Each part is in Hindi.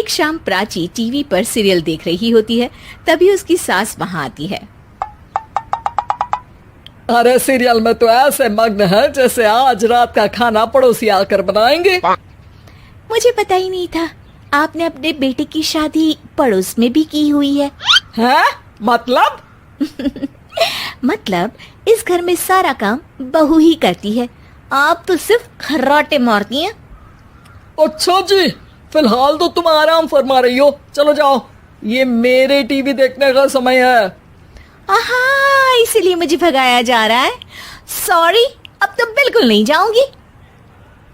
एक शाम प्राची टीवी पर सीरियल देख रही होती है, तभी उसकी सास वहां आती है। अरे सीरियल में तो ऐसे मग्न है जैसे आज रात का खाना पड़ोसी आकर बनाएंगे। मुझे पता ही नहीं था आपने अपने बेटे की शादी पड़ोस में भी की हुई है। हैं? मतलब? मतलब इस घर में सारा काम बहू ही करती है, आप तो सिर्फ खर्राटे मारती हैं। अच्छा जी, फिलहाल तो तुम आराम फरमा रही हो, चलो जाओ, ये मेरे टीवी देखने का समय है। आहा, इसीलिए मुझे भगाया जा रहा है। सॉरी, अब तो बिल्कुल नहीं जाऊंगी।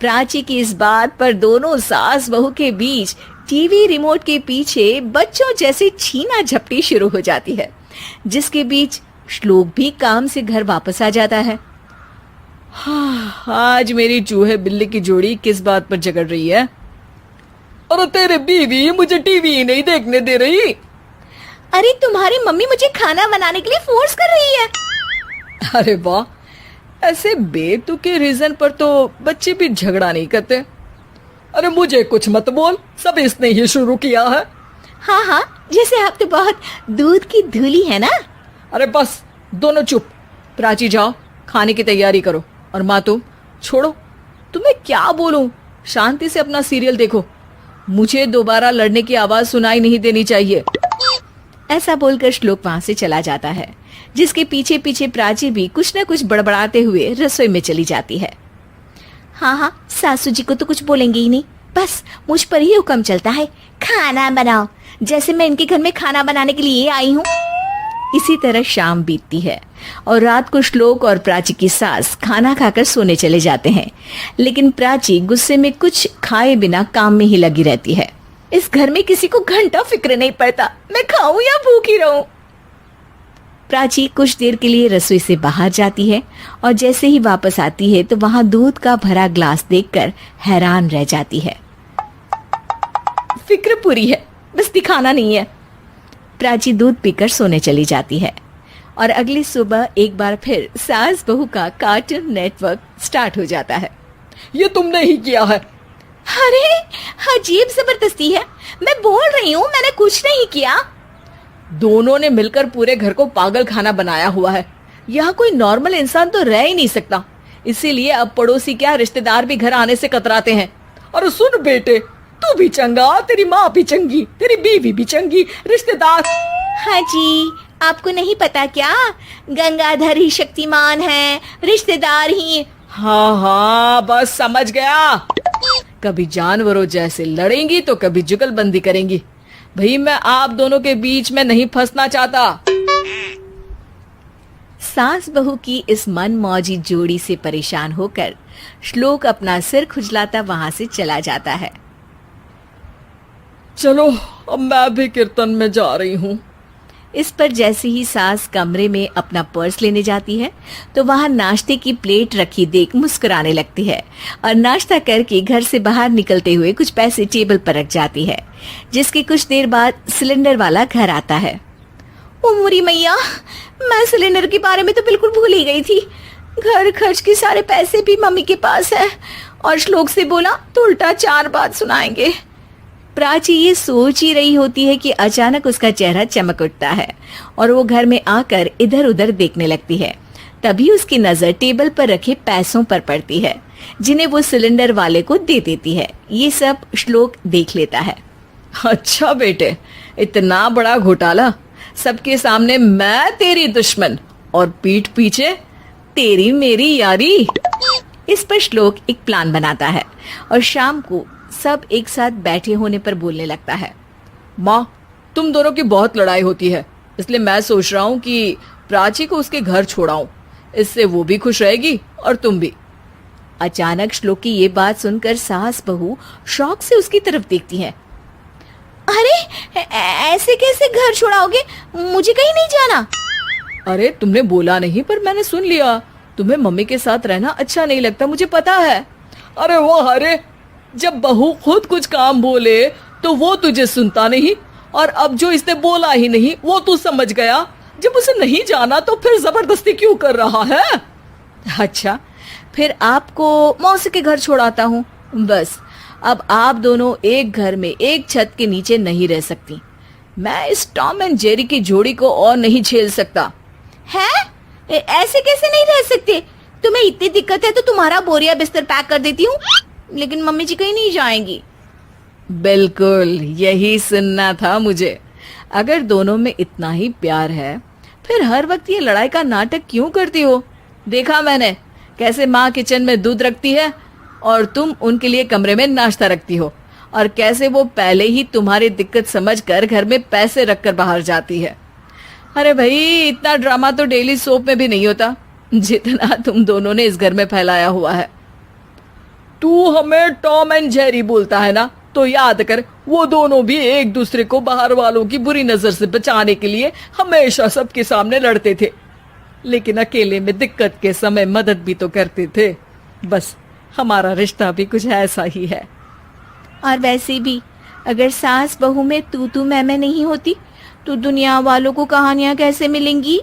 प्राची की इस बात पर दोनों सास बहू के बीच टीवी रिमोट के पीछे बच्चों जैसे छीना झपटी शुरू हो जाती है, जिसके बीच श्लोक भी काम से घर वापस आ जाता है। हाँ, आज मेरी चूहे बिल्ली की जोड़ी किस बात पर झगड़ रही है? अरे तेरे बीवी मुझे टीवी ही नहीं देखने दे रही। अरे तुम्हारी मम्मी मुझे खाना बनाने के लिए फोर्स कर रही है। अरे वाह, ऐसे बेतुके रीजन पर तो बच्चे भी झगड़ा नहीं करते। अरे मुझे कुछ मत बोल, सब इसने ही शुरू किया है। हाँ हाँ, जैसे आप तो बहुत दूध की धूली है ना। अरे बस, दोनों चुप। प्राची जाओ, खाने की तैयारी करो। और माँ तुम छोड़ो, तुम्हें क्या बोलूं, शांति से अपना सीरियल देखो, मुझे दोबारा लड़ने की आवाज सुनाई नहीं देनी चाहिए। ऐसा बोलकर श्लोक वहां से चला जाता है, जिसके पीछे पीछे प्राची भी कुछ न कुछ बड़बड़ाते हुए रसोई में चली जाती है। हाँ हाँ, सासू जी को तो कुछ बोलेंगे ही नहीं, बस मुझ पर ही हुक्म चलता है, खाना बनाओ, जैसे मैं इनके घर में खाना बनाने के लिए आई हूँ। इसी तरह शाम बीतती है और रात को श्लोक और प्राची की सास खाना खाकर सोने चले जाते हैं, लेकिन प्राची गुस्से में कुछ खाए बिना काम में ही लगी रहती है। इस घर में किसी को घंटा फिक्र नहीं पड़ता, मैं खाऊं या भूखी रहूं। प्राची कुछ देर के लिए रसोई से बाहर जाती है और जैसे ही वापस आती है तो वहां दूध का भरा ग्लास देखकर हैरान रह जाती है। फिक्र पूरी है, बस दिखाना नहीं है। प्राची दूध पीकर सोने चली जाती है और अगली सुबह एक बार फिर सास बहू का कार्टून नेटवर्क स्टार्ट हो जाता है। ये तुमने ही किया है। अरे अजीब जबरदस्ती है, मैं बोल रही हूँ मैंने कुछ नहीं किया। दोनों ने मिलकर पूरे घर को पागल खाना बनाया हुआ है। यहाँ कोई नॉर्मल इंसान तो रह ही नहीं सकता, इसीलिए अब पड़ोसी क्या रिश्तेदार भी घर आने से कतराते हैं। और सुन बेटे, तू भी चंगा, तेरी माँ भी चंगी, तेरी बीवी भी चंगी, रिश्तेदार। हाँ जी, आपको नहीं पता क्या, गंगाधर ही शक्तिमान है, रिश्तेदार ही। हाँ हाँ, बस समझ गया। कभी जानवरों जैसे लड़ेंगी तो कभी जुगलबंदी करेंगी। भाई मैं आप दोनों के बीच में नहीं फंसना चाहता। सास बहू की इस मनमौजी जोड़ी से परेशान होकर श्लोक अपना सिर खुजलाता वहां से चला जाता है। चलो अब मैं भी कीर्तन में जा रही हूँ। इस पर जैसे ही सास कमरे में अपना पर्स लेने जाती है तो वहां नाश्ते की प्लेट रखी देख मुस्कुराने लगती है और नाश्ता करके घर से बाहर निकलते हुए कुछ पैसे टेबल पर रख जाती है, जिसके कुछ देर बाद सिलेंडर वाला घर आता है। ओ मोरी मैया, मैं सिलेंडर के बारे में तो बिल्कुल भूल ही गई थी। घर खर्च के सारे पैसे भी मम्मी के पास है और श्लोक से बोला तो उल्टा 4 बात सुनाएंगे। प्राची ये सोच ही रही होती है कि अचानक उसका चेहरा चमक उठता है और वो घर में आकर इधर उधर देखने लगती है। तभी उसकी नजर टेबल पर रखे पैसों पर पड़ती है, जिन्हें वो सिलेंडर वाले को दे देती है। ये सब श्लोक देख लेता है। अच्छा बेटे, इतना बड़ा घोटाला, सबके सामने मैं तेरी दुश्मन और पीठ पीछे तेरी मेरी यारी। इस पर श्लोक एक प्लान बनाता है और शाम को सब एक साथ बैठे होने पर बोलने लगता है। माँ, तुम दोनों की बहुत लड़ाई होती है, इसलिए मैं सोच रहा हूँ कि प्राची को उसके घर छोड़ाऊं, इससे वो भी खुश रहेगी और तुम भी। अचानक श्लोक की ये बात सुनकर सास बहू शौक से उसकी तरफ देखती है। अरे ऐसे कैसे घर छोड़ाओगे, मुझे कहीं नहीं जाना। अरे तुमने बोला नहीं पर मैंने सुन लिया, तुम्हें मम्मी के साथ रहना अच्छा नहीं लगता, मुझे पता है। अरे वाह, अरे जब बहू खुद कुछ काम बोले तो वो तुझे सुनता नहीं, और अब जो इसने बोला ही नहीं वो तू समझ गया। जब उसे नहीं जाना तो फिर जबरदस्ती क्यों कर रहा है? अच्छा, फिर आपको मौसी के घर छोड़ाता हूँ, बस अब आप दोनों एक घर में एक छत के नीचे नहीं रह सकती। मैं इस टॉम एंड जेरी की जोड़ी को और नहीं झेल सकता। है? ऐसे कैसे नहीं रह सकते? तुम्हें इतनी दिक्कत है तो तुम्हारा बोरिया बिस्तर पैक कर देती हूँ, लेकिन मम्मी जी कहीं नहीं जाएंगी। बिल्कुल यही सुनना था मुझे। अगर दोनों में इतना ही प्यार है फिर हर वक्त ये लड़ाई का नाटक क्यों करती हो? देखा मैंने कैसे माँ किचन में दूध रखती है और तुम उनके लिए कमरे में नाश्ता रखती हो, और कैसे वो पहले ही तुम्हारी दिक्कत समझकर घर में पैसे रखकर बाहर जाती है। अरे भाई, इतना ड्रामा तो डेली सोप में भी नहीं होता जितना तुम दोनों ने इस घर में फैलाया हुआ है। तू हमें टॉम एंड जेरी बोलता है ना, तो याद कर वो दोनों भी एक दूसरे को बाहर वालों की बुरी नजर से बचाने के लिए हमेशा सबके सामने लड़ते थे, लेकिन अकेले में दिक्कत के समय मदद भी तो करते थे। बस हमारा रिश्ता भी कुछ ऐसा ही है। और वैसे भी अगर सास बहू में तू मैं नहीं होती तो दुनिया वालों को कहानियां कैसे मिलेंगी?